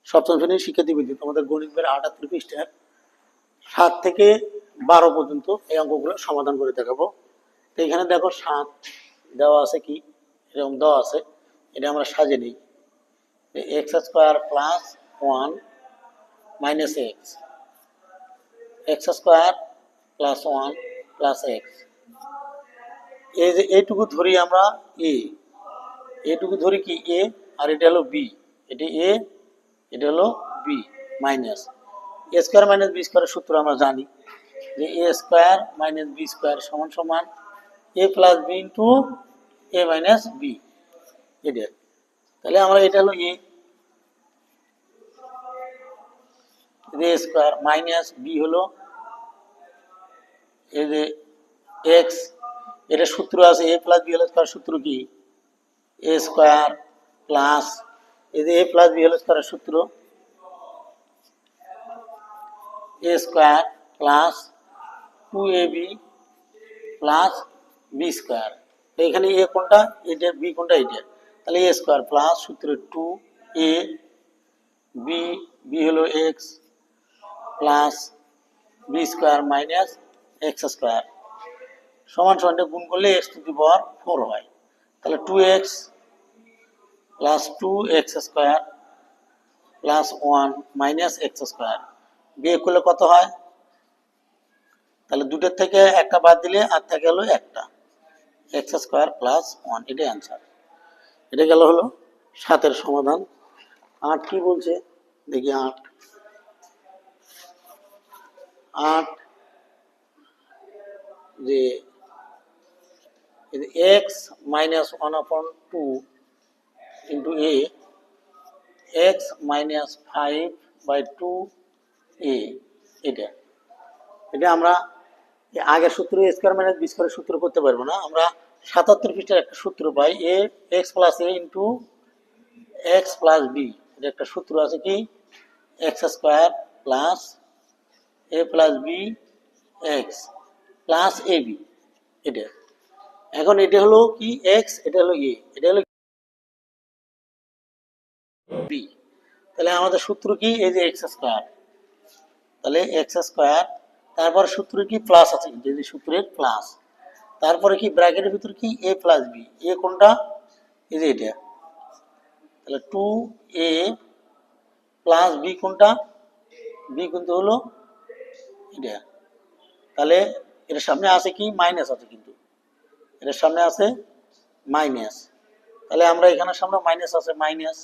সপ্তম শ্রেণীর শিক্ষার্থীবৃন্দ, তোমাদের গণিত বইয়ের ৭৮ পৃষ্ঠার ৭ থেকে ১২ পর্যন্ত এই অঙ্কগুলো সমাধান করে দেখাবো। তো এখানে দেখো ৭ দেওয়া আছে, কি এরকম দেওয়া আছে, এটা আমরা সাজিয়ে নিই। X square plus 1 minus x, x square plus 1 plus x, এই যে এইটুকু ধরি আমরা এ, এইটুকু ধরি কি এ, আর এটা হলো বি, এটি এ, এটা হলো বি, মাইনাস এ স্কোয়ার মাইনাস বি স্কোয়ারের সূত্র আমরা জানি যে এ স্কোয়ার মাইনাস বি স্কোয়ার সমান সমান এ plus b into a minus b, এটা। তাহলে আমরা এটা হলো এ স্কোয়ার মাইনাস বি হলো এই যে এক্স, এটা সূত্র আছে এ প্লাস বি হলো স্কোয়ার, সূত্র কি এ স্কোয়ার প্লাস এই যে এ প্লাস বি হলো স্কোয়ারের সূত্র a square plus 2ab plus B square. এখানে এ কোনটা, এটা, বি কোনটা, এটা। তাহলে এ স্কোয়ার প্লাস সূত্রে 2a, বি, বি হলো X plus B square minus X square সমান সমান গুণ করলে এক্স টু দি পাওয়ার 4 হয়। তাহলে 2x plus 2x square plus 1 minus X square বিয়োগ করলে কত হয়? তাহলে দুটোর থেকে একটা বাদ দিলে আর থাকে হলো একটা, এক্স স্কোয়ার প্লাস 1, এটাই অ্যান্সার। এটা গেল হলো 7-এর সমাধান। 8 কি বলছে দেখি। 8 যে এক্স মাইনাস 1/2 ইন্টু এ, এক্স মাইনাস 5/2 এ, এটা এটা আমরা আগের সূত্র এ স্কোয়ার মাইনাস বি স্কোয়ারের সূত্র করতে পারবো না। আমরা 77 পৃষ্ঠার একটা সূত্র পাই, এ এক্স প্লাস এ ইন্টু এক্স প্লাস বি, এটা একটা সূত্র আছে কি x square plus A plus B x plus A B, এটা। এখন এটা হলো কি এক্স, এটা হলো এ, এটা হলো বি। তাহলে আমাদের সূত্র কি এই যে এক্স স্কোয়ার, তাহলে এক্স স্কোয়ার, তারপর সূত্র কি প্লাস আছে কিন্তু এই যে সূত্রের প্লাস, তারপরে কি ব্র্যাকেটের ভিতর কি এ প্লাস বি, এ কোনটা এই যে এটা, তাহলে 2a প্লাস বি কোনটা, বি কিন্তু হলো এটা। তাহলে এর সামনে আছে কি মাইনাস আছে, কিন্তু এর সামনে আছে মাইনাস, তাহলে আমরা এখানে সামনে মাইনাস আছে মাইনাস,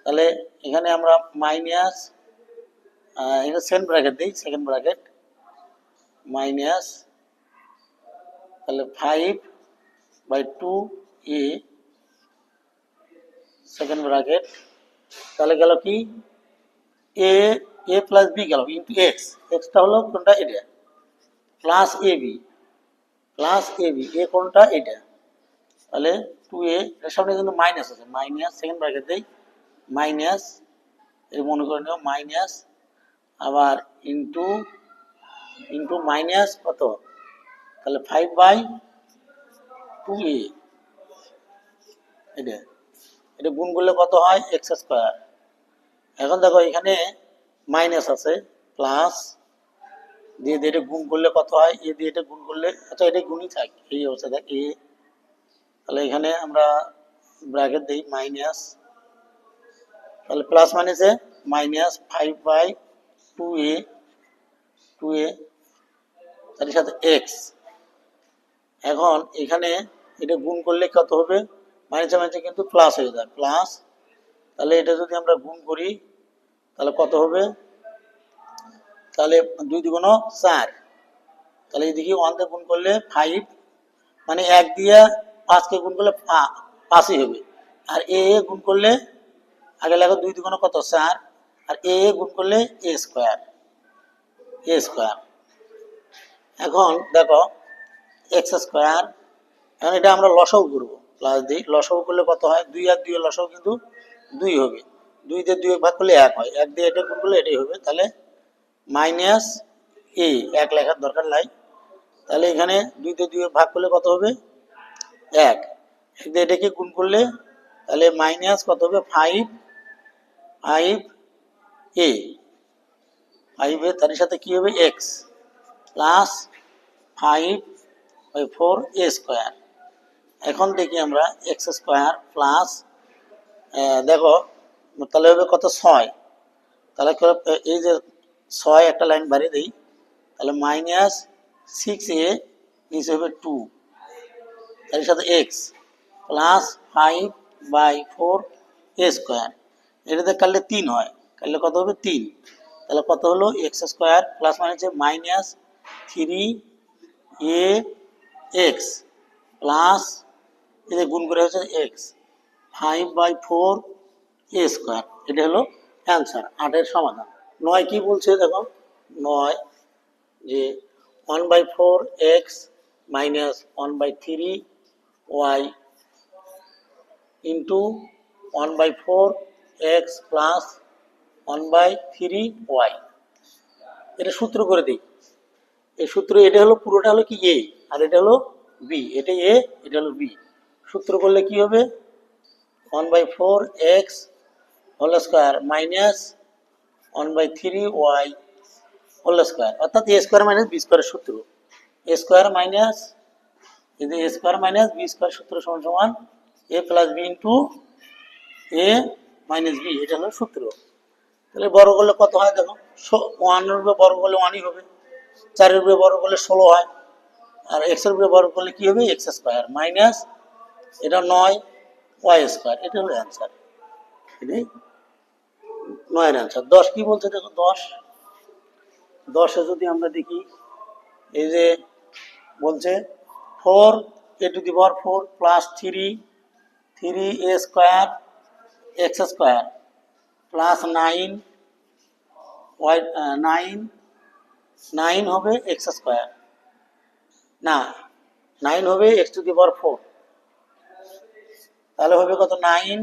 তাহলে এখানে আমরা মাইনাস, এটা সেকেন্ড ব্র্যাকেট দিই, সেকেন্ড ব্র্যাকেট মাইনাস, তাহলে 5/2a সেকেন্ড ব্র্যাকেট, তাহলে গেল কি এ, এ প্লাস বি গেল ইন্টু এক্স, এক্সটা হলো কোনটা এটা, plus A b, plus A B, এ কোনটা এটা, তাহলে 2a, এর সামনে কিন্তু মাইনাস আছে, মাইনাস সেকেন্ড ব্র্যাকেট দেই মাইনাস, এই মনে করে নিও মাইনাস, আবার ইন্টু ইন্টু মাইনাস কত, তাহলে 5/2a, এটা এটা গুণ করলে কত হয় এক্স স্কোয়ার। এখন দেখো এখানে মাইনাস আছে প্লাস দিয়ে এটা গুণ করলে কত হয়, এ দিয়ে এটা গুণ করলে, আচ্ছা এটা গুণই থাক এই অবস্থা দেখ এ, তাহলে এখানে আমরা ব্র্যাকেট দিই মাইনাস, তাহলে প্লাস মাইনাসে মাইনাস 5/2a, 2a, তার সাথে এক্স। এখন এখানে এটা গুণ করলে কত হবে, মাইনাসে মাইনাসে কিন্তু প্লাস হয়ে যায়, প্লাস, তাহলে এটা যদি আমরা গুণ করি তাহলে কত হবে, তাহলে 2 × 4, তাহলে এদিকে 1 দিয়ে গুণ করলে 5, মানে 1 দিয়ে 5কে গুণ করলে 5ই হবে, আর এ গুণ করলে আগে লেখো 2 × কত 4, আর এ গুণ করলে এ স্কোয়ার, এ স্কোয়ার। এখন দেখো এক্স স্কোয়ার, এখন এটা আমরা লসাগু করবো, প্লাস দিই, লসাগু করলে কত হয়, 2 আর 2 এর লসাগু কিন্তু 2 হবে, 2 দিয়ে 2 ভাগ করলে 1 হয়, 1 দিয়ে এটা গুণ করলে এটাই হবে, তাহলে মাইনাস এ, 1 লেখার দরকার নাই, তাহলে এখানে 2 দিয়ে 2 ভাগ করলে কত হবে 1, 1 দিয়ে এটাকে গুণ করলে তাহলে মাইনাস কত হবে 5, ফাইভ এ, ফাইভ এ তার সাথে কি হবে X plus five by four A square. এখন দেখি আমরা এক্স স্কোয়ার প্লাস, দেখো তাহলে হবে কত ছয়, তাহলে এই যে ছয় একটা লাইন বাড়িয়ে দিই, তাহলে মাইনাস সিক্স এ নিচে হবে টু, এর সাথে X plus five by four A square. এটাতে কাটলে তিন হয়, কাটলে কত হবে তিন, তাহলে কত হলো এক্স স্কোয়ার প্লাস মানে হচ্ছে minus three A X plus এটা গুণ করে হচ্ছে X five by four A square. এটা হলো অ্যান্সার, আটের সমাধান। নয় কি বলছে দেখো, নয় যে one by four X minus one by three Y into one by four X plus one by three Y. এটা সূত্র করে দিই, এই সূত্র এটা হলো পুরোটা হলো কি এ আর এটা হলো বি, এটা এ এটা হলো বি। সূত্র করলে কি হবে one by four X whole square minus one by three Y whole square, অর্থাৎ এ স্কোয়ার মাইনাস বি স্কোয়ারের সূত্র। এ স্কোয়ার মাইনাস যদি এ স্কোয়ার মাইনাস বি স্কোয়ার সূত্র সমান সমান এ plus b into a minus b, এটা হলো সূত্র। তাহলে বড় করলে কত হয় দেখো, ওয়ানের উপরে বড় করলে ওয়ানই হবে, চারের উপরে বড় করলে 16 হয়, আর এক্সের উপরে বড় করলে কি হবে এক্স স্কোয়ার মাইনাস এটা 9 ওয়াই স্কোয়ার। এটা হলো অ্যান্সার, এটাই 9 এর অ্যান্সার। 10 কি বলছে দেখো, 10 যদি আমরা দেখি, এই যে বলছে four A to the power four plus three A square x square plus nine Y, nine হবে এক্স স্কোয়ার, না 9 হবে X to the power four, তাহলে হবে কত 9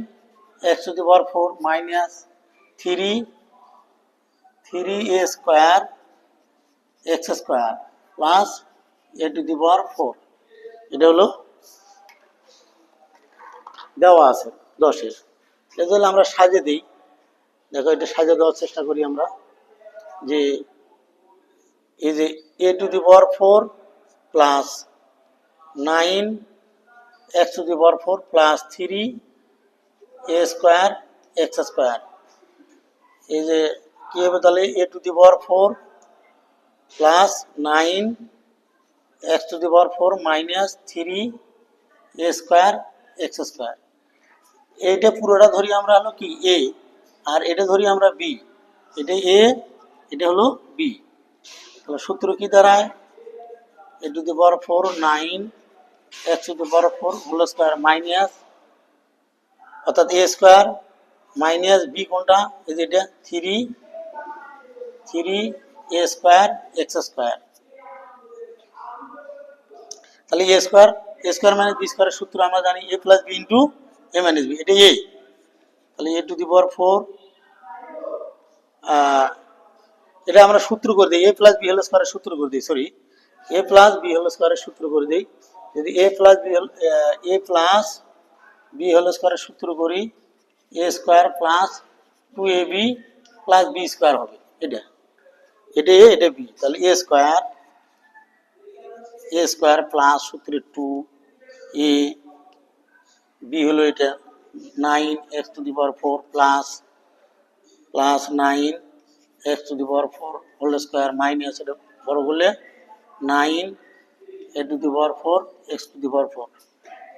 X to the power four minus three A square x square plus A to the power four. এটা হলো দেওয়া আছে 10-এর। এগুলো আমরা সাজে দিই, দেখো এটা সাজে দেওয়ার চেষ্টা করি আমরা, যে এই যে a to the power four plus nine x to the power four plus three A square x square, এই যে কি হবে তাহলে a to the power four plus nine x to the power four minus three A square x square. এইটা পুরোটা ধরি আমরা হলো কি এ, আর এটা ধরি আমরা বি, এটা এ এটা হলো বি। তাহলে সূত্র কি দাঁড়ায় a to the power four nine x to the power four whole square minus, অর্থাৎ এ স্কোয়ার মাইনাস বি কোনটা এই যে এটা থ্রি এ স্কোয়ার এক্স স্কোয়ার। তাহলে এ স্কোয়ার মাইনাস বি স্কোয়ারের সূত্র আমরা জানি a plus b into a minus b, এটা এ। তাহলে a to the power four, এটা আমরা সূত্র করে দিই এ প্লাস বি হোল স্কোয়ারের সূত্র করে দিই, সরি এ প্লাস বি হোল স্কোয়ারের সূত্র করে দিই। যদি এ প্লাস বি হোল স্কোয়ারের সূত্র করি a square plus two a b plus B square হবে, এটা এটা এ এটা বি। তাহলে এ স্কোয়ার প্লাস সূত্রে টু এ বি হলো এটা nine x to the power four plus nine x to the power four whole square minus এটা বড় করলে nine a to the power four x to the power four.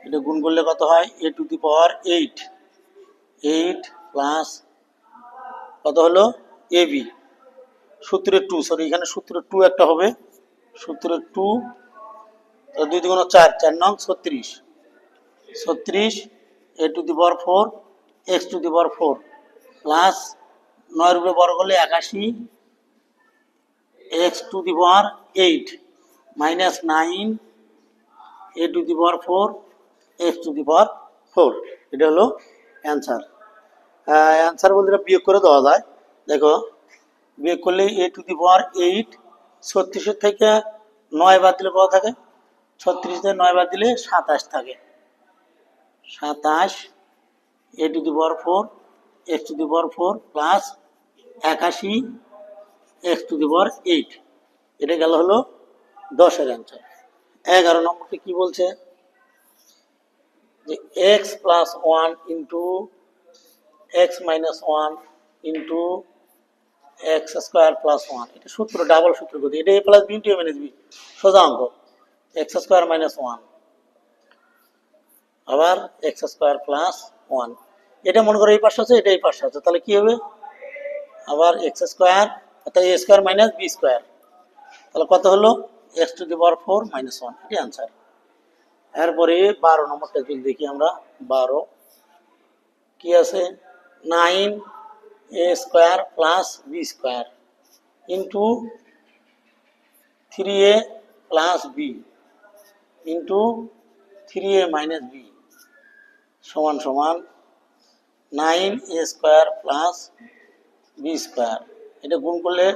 এটা গুণ করলে কত হয় a to the power eight plus কত হলো এ বি সূত্রে টু, সরি এখানে সূত্রে টু একটা হবে, সূত্রে টু দুই দুগুণ চার, 4 নং 36 a to the power four x to the power four plus 9 রূপে বড় করলে 81 x to the power 8 minus 9 a to the power four x to the power four. এটা হলো অ্যান্সার। অ্যান্সার বলতে বিয়োগ করে দেওয়া যায়, দেখো বিয়োগ করলে এ টু দি পাওয়ার 8 36 থেকে 9 বাদ দিলে কত থাকে, 36 থেকে 9 বাদ দিলে 27 থাকে, 27 a to the power four x to the power 4 plus 81 x to the power 8। এটা গেল হলো 10-এর অ্যান্সার। 11 নম্বরটি কি বলছে যে x plus 1 into x minus 1 into x square plus 1। এটা সূত্র, ডাবল সূত্র করতে, এটা এ plus b into a minus B, সোজা অঙ্ক। এক্স স্কোয়ার মাইনাস 1 আবার এক্স স্কোয়ার প্লাস 1। এটা মনে করো এই পাশে আছে, এটা এই পাশে আছে, তাহলে কি হবে আবার এক্স স্কোয়ার অর্থাৎ এ স্কোয়ার মাইনাস বি স্কোয়ার, তাহলে কত হলো x to the power 4 minus 1। এটি অ্যান্সার। এরপরে 12 নম্বরটা যদি দেখি আমরা, 12 কি আছে 9 a square plus B square into 3a plus b into 3a minus b সমান সমান 9 a square plus B square. এটা গুণ করলে,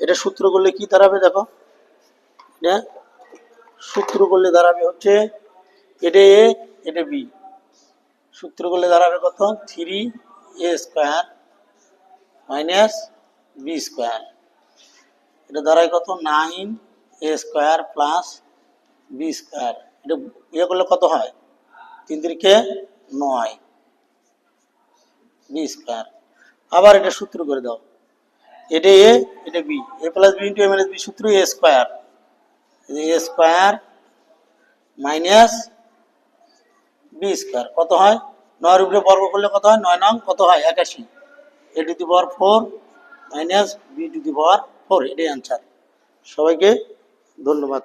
এটা সূত্র করলে কি দাঁড়াবে দেখো, এটা সূত্র করলে দাঁড়াবে হচ্ছে এটা এ এটা বি, সূত্র করলে দাঁড়াবে কত 3a square minus B square. এটা দাঁড়ায় কত 9a square plus B square. এটা ইয়ে করলে কত হয় 3 3 9 বি স্কোয়ার। আবার এটা সূত্র করে দাও, এটা এ এটা B, A plus b into a minus B সূত্র a square, A square minus B square কত হয় 9 এর উপরে বর্গ করলে কত হয় 9 নং কত হয় 81 a to the power 4 minus b to the power 4। এটাই অ্যান্সার। সবাইকে ধন্যবাদ।